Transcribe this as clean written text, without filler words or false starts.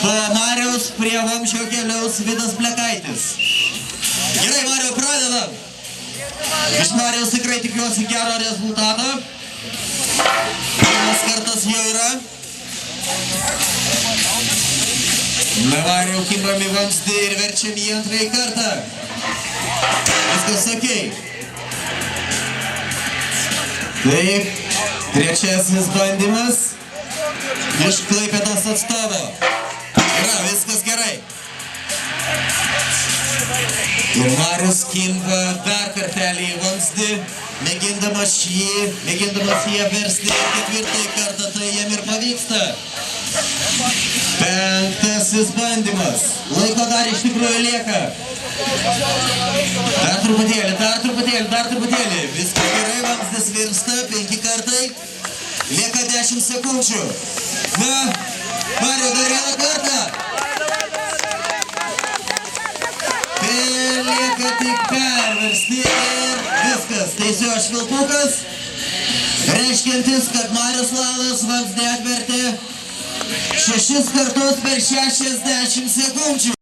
Po Mariaus prie vamzdžio keliaus Vidas Blekaitis. Gerai, Mariau, pradedam. Iš Mariaus tikrai tikiuosi gero rezultato. Pirmas kartas jau yra. Mariau kimbam į vamzdį ir verčiam į antrąjį kartą. Viskas okei. Taip, trečiasis bandymas iš Klaipėdos atstovo. Yra, viskas gerai. Ir Marius kimba dar kartelį į vamzdį, mėgindamas jį apversti ketvirtąjį kartą, tai jam ir pavyksta. Penktasis bandymas. Laiko dar iš tikrųjų lieka. Dar truputėlį. Viskas gerai, vamzdis virsta, 5 kartai. Lieka 10 sekundžių. Na, Mariau, dar vieną kartą. Lieka tik perversti ir viskas. Teisėjo švilpukas, reiškiantis, kad Marius Lalas vamzdį atvertė 6 kartus per 60 sekundžių.